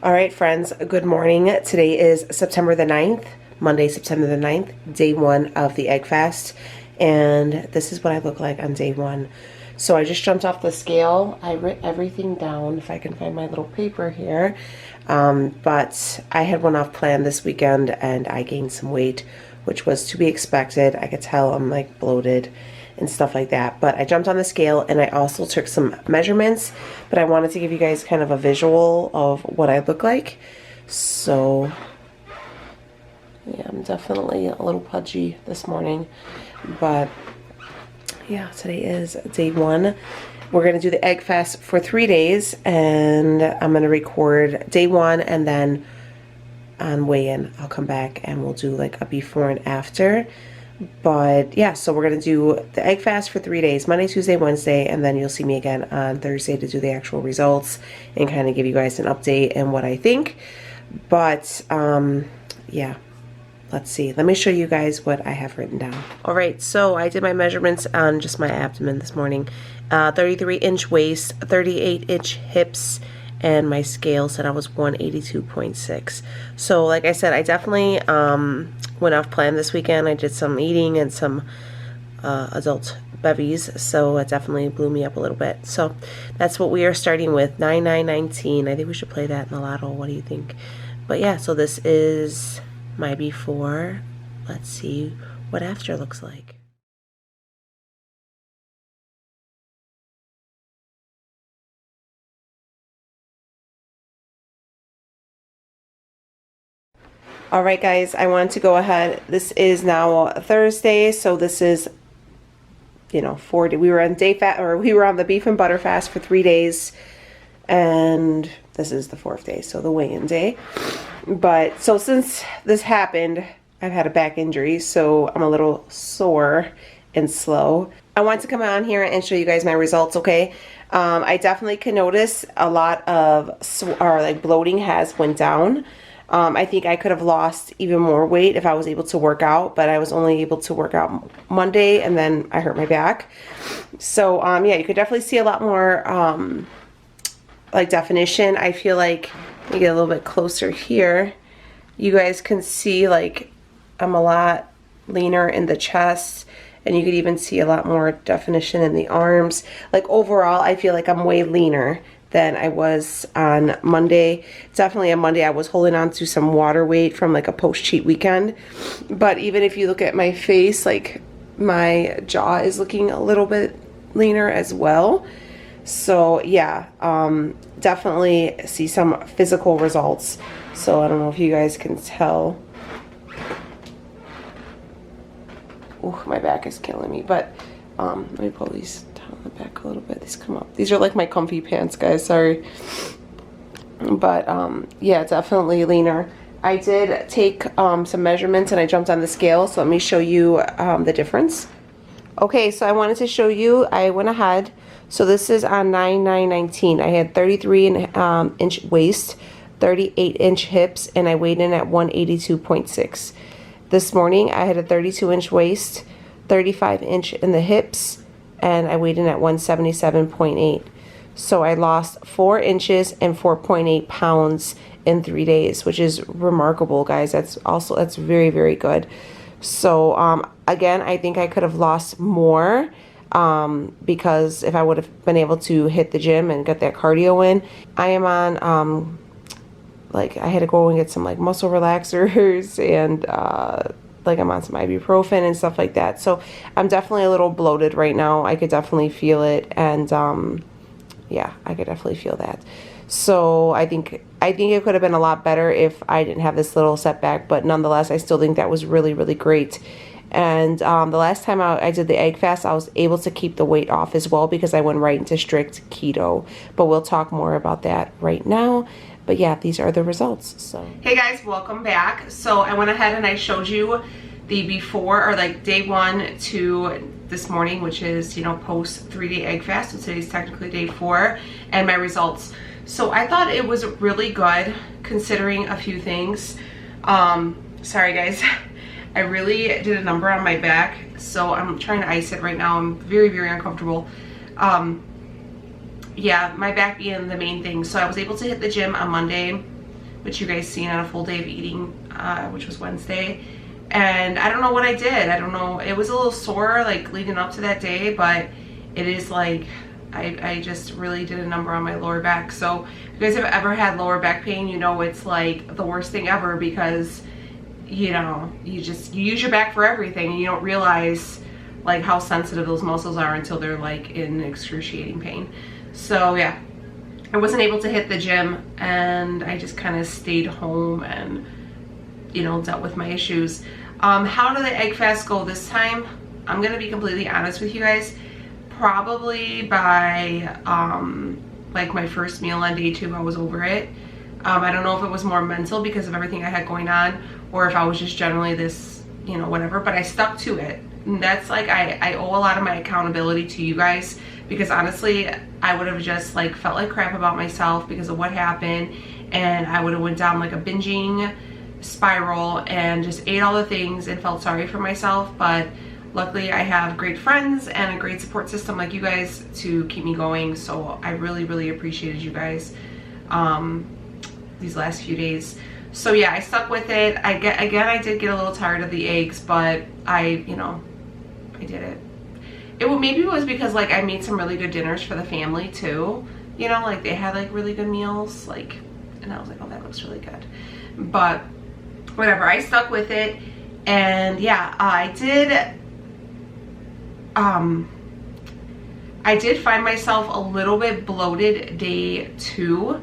All right, friends, good morning. Today is September the 9th, Monday, September the 9th, day one of the egg fast. And this is what I look like on day one. So I just jumped off the scale. I wrote everything down, if I can find my little paper here. But I had one off planned this weekend and I gained some weight, which was to be expected. I could tell I'm like bloated and stuff like that. But I jumped on the scale and I also took some measurements, but I wanted to give you guys kind of a visual of what I look like. So yeah, I'm definitely a little pudgy this morning, but yeah, today is day one. We're going to do the egg fast for 3 days, and I'm going to record day one, and then on weigh-in I'll come back and we'll do like a before and after. But yeah, so we're going to do the egg fast for 3 days, Monday, Tuesday, Wednesday, and then you'll see me again on Thursday to do the actual results and kind of give you guys an update and what I think. But yeah, let's see. Let me show you guys what I have written down. All right, so I did my measurements on just my abdomen this morning. 33-inch waist, 38-inch hips, and my scale said I was 182.6. So like I said, I definitely went off plan this weekend. I did some eating and some adult bevies, so it definitely blew me up a little bit. So that's what we are starting with, 9919. I think we should play that in the lotto. What do you think? But yeah, so this is my before. Let's see what after looks like. All right, guys, I wanted to go ahead. This is now Thursday, so this is, you know, 4 days. We were on day fat, or we were on the beef and butter fast for 3 days, and this is the 4th day, so the weigh-in day. But so since this happened, I've had a back injury, so I'm a little sore and slow. I want to come on here and show you guys my results, okay? I definitely can notice a lot of bloating has went down. I think I could have lost even more weight if I was able to work out, but I was only able to work out Monday, and then I hurt my back. So yeah, you could definitely see a lot more like definition. I feel like, let me get a little bit closer here. You guys can see like I'm a lot leaner in the chest, and you could even see a lot more definition in the arms. Like overall, I feel like I'm way leaner than I was on Monday. Definitely on Monday I was holding on to some water weight from like a post-cheat weekend. But even if you look at my face, like my jaw is looking a little bit leaner as well. So yeah, definitely see some physical results. So I don't know if you guys can tell. Oh, my back is killing me. But let me pull these down the back a little bit. These come up. These are like my comfy pants, guys. Sorry. But yeah, definitely leaner. I did take some measurements and I jumped on the scale. So let me show you the difference. Okay, so I wanted to show you. I went ahead. So this is on 9919. I had 33-inch waist, 38-inch hips, and I weighed in at 182.6. This morning I had a 32-inch waist, 35-inch in the hips, and I weighed in at 177.8. So I lost 4 inches and 4.8 pounds in 3 days, which is remarkable, guys. That's very, very good. So again, I think I could have lost more because if I would have been able to hit the gym and get that cardio in. I am on like I had to go and get some like muscle relaxers, and like I'm on some ibuprofen and stuff like that. So I'm definitely a little bloated right now. I could definitely feel it, and yeah, I could definitely feel that. So I think it could have been a lot better if I didn't have this little setback, but nonetheless, I still think that was really, really great. And the last time I did the egg fast, I was able to keep the weight off as well because I went right into strict keto. But we'll talk more about that right now. But yeah, these are the results. So hey guys, welcome back. So I went ahead and I showed you the before, or like day one to this morning, which is, you know, post 3-day egg fast. So today's technically day 4, and my results. So I thought it was really good considering a few things. Sorry guys, I really did a number on my back, so I'm trying to ice it right now. I'm very, very uncomfortable. Yeah, my back being the main thing. So I was able to hit the gym on Monday, which you guys seen on a full day of eating, which was Wednesday. And I don't know what I did. I don't know. It was a little sore like leading up to that day, but it is like I just really did a number on my lower back. So if you guys have ever had lower back pain, you know it's like the worst thing ever, because you know, you use your back for everything and you don't realize like how sensitive those muscles are until they're like in excruciating pain. So yeah, I wasn't able to hit the gym, and I just kind of stayed home and, you know, dealt with my issues. How did the egg fast go this time? I'm gonna be completely honest with you guys. Probably by like my first meal on day 2, I was over it. I don't know if it was more mental because of everything I had going on, or if I was just generally this, you know, whatever, but I stuck to it. And that's like, I owe a lot of my accountability to you guys, because honestly, I would have just like felt like crap about myself because of what happened, and I would have went down like a binging spiral and just ate all the things and felt sorry for myself. But luckily I have great friends and a great support system like you guys to keep me going. So I really, really appreciated you guys these last few days. So yeah, I stuck with it. I did get a little tired of the eggs, but you know, I did it. Maybe it was because like I made some really good dinners for the family too. You know, like they had like really good meals, like, and I was like, oh, that looks really good. But whatever, I stuck with it. And yeah, I did find myself a little bit bloated day 2.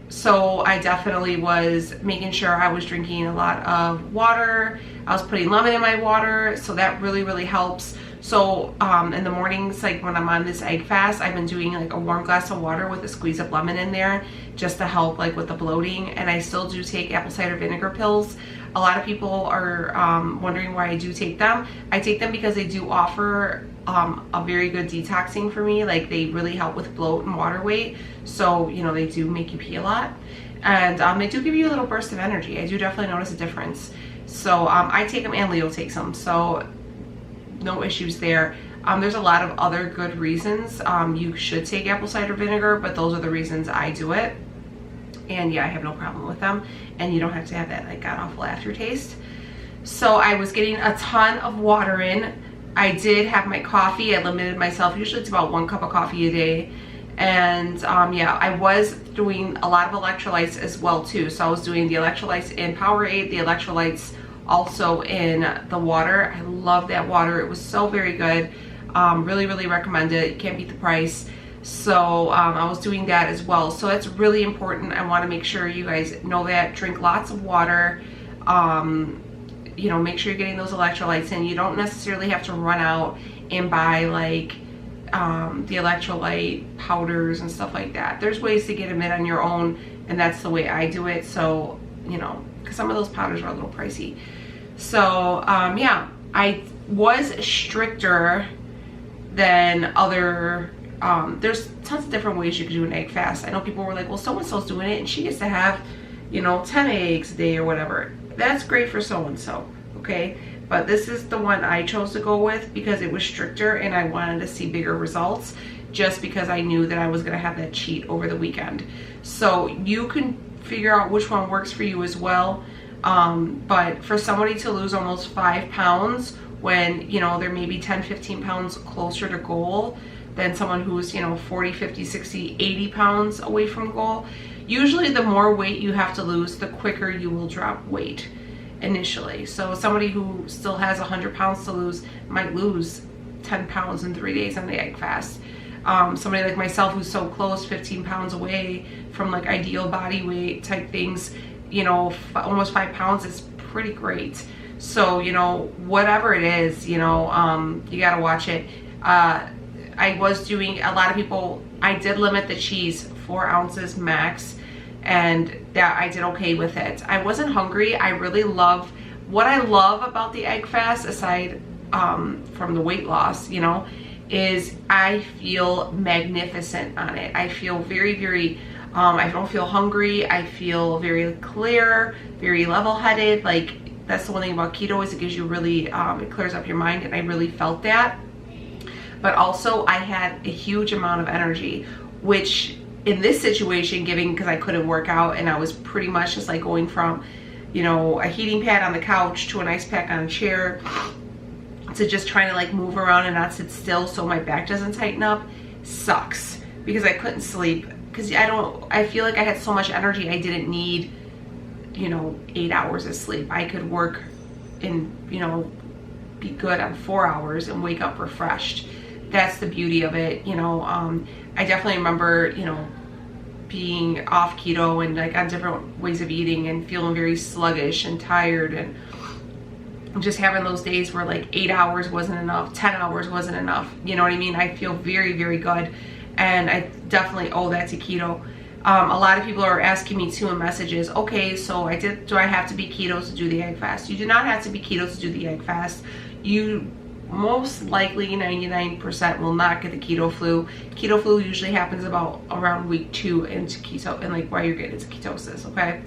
So I definitely was making sure I was drinking a lot of water. I was putting lemon in my water, so that really, really helps. So in the mornings, like when I'm on this egg fast, I've been doing like a warm glass of water with a squeeze of lemon in there just to help like with the bloating. And I still do take apple cider vinegar pills. A lot of people are wondering why I do take them. I take them because they do offer a very good detoxing for me. Like they really help with bloat and water weight. So, you know, they do make you pee a lot. And they do give you a little burst of energy. I do definitely notice a difference. So I take them and Leo takes them. So no issues there. There's a lot of other good reasons you should take apple cider vinegar, but those are the reasons I do it. And yeah, I have no problem with them. And you don't have to have that like god-awful aftertaste. So I was getting a ton of water in. I did have my coffee. I limited myself. Usually it's about 1 cup of coffee a day. And yeah, I was doing a lot of electrolytes as well too. So I was doing the electrolytes in Powerade, the electrolytes also in the water. I love that water. It was so very good. Really, really recommend it. You can't beat the price. So I was doing that as well. So that's really important. I want to make sure you guys know that. Drink lots of water. You know, make sure you're getting those electrolytes in. You don't necessarily have to run out and buy like the electrolyte powders and stuff like that. There's ways to get them in on your own, and that's the way I do it. So, you know, because some of those powders are a little pricey. So yeah, I was stricter than other there's tons of different ways you can do an egg fast. I know people were like, well, so-and-so's doing it and she gets to have, you know, 10 eggs a day or whatever. That's great for so-and-so, okay? But this is the one I chose to go with because it was stricter and I wanted to see bigger results, just because I knew that I was gonna have that cheat over the weekend. So you can figure out which one works for you as well. But for somebody to lose almost 5 pounds when, you know, they're maybe 10, 15 pounds closer to goal than someone who's, you know, 40, 50, 60, 80 pounds away from goal. Usually the more weight you have to lose, the quicker you will drop weight initially. So somebody who still has 100 pounds to lose might lose 10 pounds in 3 days on the egg fast. Somebody like myself who's so close, 15 pounds away from like ideal body weight type things, you know, almost 5 pounds is pretty great. So, you know, whatever it is, you know, you gotta watch it. I was doing, a lot of people, I did limit the cheese 4 ounces max, and that I did okay with it. I wasn't hungry. I really love, what I love about the egg fast, aside from the weight loss, you know, is I feel magnificent on it. I feel very, very, I don't feel hungry. I feel very clear, very level-headed. Like, that's the one thing about keto is it gives you really, it clears up your mind, and I really felt that. But also I had a huge amount of energy, which in this situation, given because I couldn't work out and I was pretty much just like going from, you know, a heating pad on the couch to an ice pack on a chair to just trying to like move around and not sit still so my back doesn't tighten up, sucks, because I couldn't sleep, because I feel like I had so much energy I didn't need, you know, 8 hours of sleep. I could work and, you know, be good on 4 hours and wake up refreshed. That's the beauty of it, you know. I definitely remember, you know, being off keto and like on different ways of eating and feeling very sluggish and tired, and just having those days where like 8 hours wasn't enough, 10 hours wasn't enough, you know what I mean? I feel very, very good, and I definitely owe that to keto. A lot of people are asking me too in messages, okay, so do I have to be keto to do the egg fast? You do not have to be keto to do the egg fast. You most likely 99% will not get the keto flu. Keto flu usually happens about around week 2 into keto, and like while you're getting into ketosis, okay?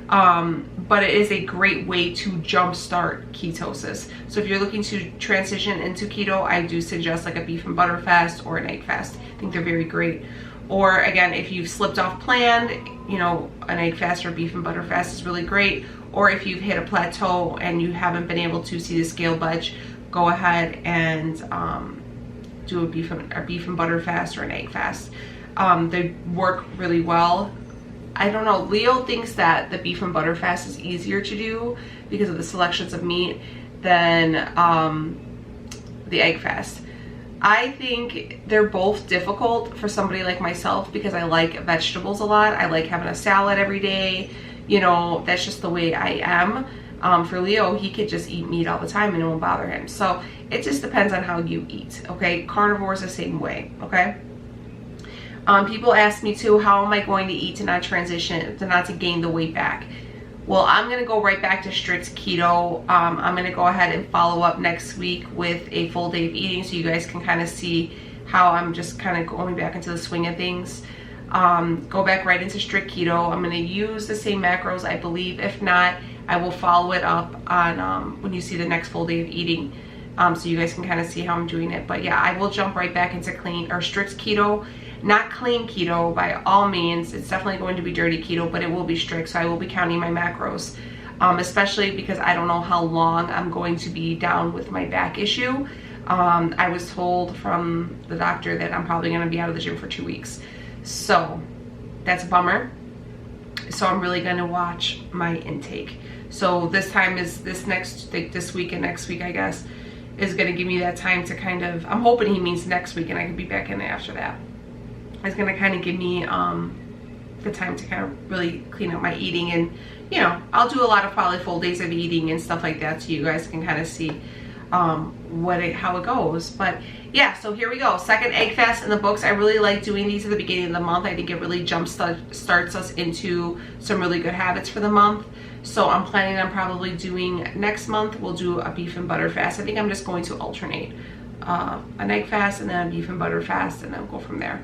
But it is a great way to jumpstart ketosis. So if you're looking to transition into keto, I do suggest like a beef and butter fast or an egg fast. I think they're very great. Or again, if you've slipped off planned, you know, an egg fast or beef and butter fast is really great. Or if you've hit a plateau and you haven't been able to see the scale budge, go ahead and do a beef and butter fast or an egg fast. They work really well. I don't know, Leo thinks that the beef and butter fast is easier to do because of the selections of meat than the egg fast. I think they're both difficult for somebody like myself because I like vegetables a lot. I like having a salad every day. You know, that's just the way I am. For Leo, he could just eat meat all the time and it won't bother him. So it just depends on how you eat, okay? Carnivores the same way, okay? People ask me too, how am I going to eat to not transition, to not to gain the weight back? Well, I'm going to go right back to strict keto. I'm going to go ahead and follow up next week with a full day of eating so you guys can kind of see how I'm just kind of going back into the swing of things. Go back right into strict keto. I'm going to use the same macros, I believe. If not, I will follow it up on when you see the next full day of eating, so you guys can kind of see how I'm doing it. But yeah, I will jump right back into clean or strict keto. Not clean keto by all means. It's definitely going to be dirty keto, but it will be strict, so I will be counting my macros, especially because I don't know how long I'm going to be down with my back issue. I was told from the doctor that I'm probably going to be out of the gym for 2 weeks, so that's a bummer. So I'm really going to watch my intake. So this time is this week and next week, I guess, is going to give me that time to kind of, I'm hoping he means next week and I can be back in after that. It's going to kind of give me the time to kind of really clean up my eating, and you know, I'll do a lot of probably full days of eating and stuff like that so you guys can kind of see how it goes. But yeah, so here we go. Second egg fast in the books. I really like doing these at the beginning of the month. I think it really starts us into some really good habits for the month. So I'm planning on probably doing next month, we'll do a beef and butter fast. I think I'm just going to alternate an egg fast and then a beef and butter fast, and then go from there.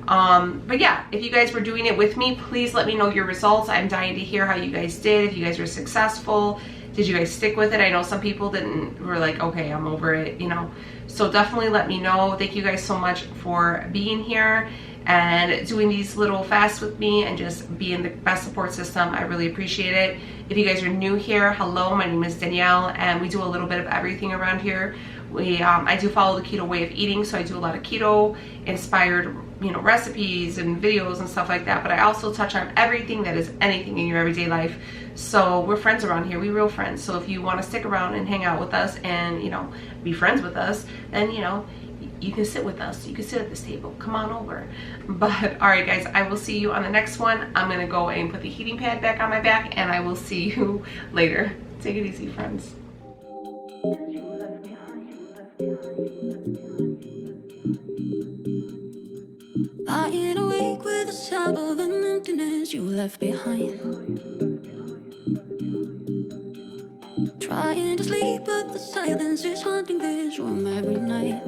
But yeah, if you guys were doing it with me, please let me know your results. I'm dying to hear how you guys did, if you guys were successful. Did you guys stick with it? I know some people didn't, were like, okay, I'm over it, you know. So definitely let me know. Thank you guys so much for being here and doing these little fasts with me and just being the best support system. I really appreciate it. If you guys are new here, hello, my name is Danielle, and we do a little bit of everything around here. I do follow the keto way of eating, so I do a lot of keto inspired, you know, recipes and videos and stuff like that, but I also touch on everything that is anything in your everyday life. So we're friends around here, we're real friends. So if you want to stick around and hang out with us and, you know, be friends with us, then, you know, you can sit with us, you can sit at this table, come on over. But all right guys, I will see you on the next one. I'm gonna go and put the heating pad back on my back, and I will see you later. Take it easy, friends. Lying awake with the sound of an emptiness you left behind. Trying to sleep, but the silence is haunting this room every night.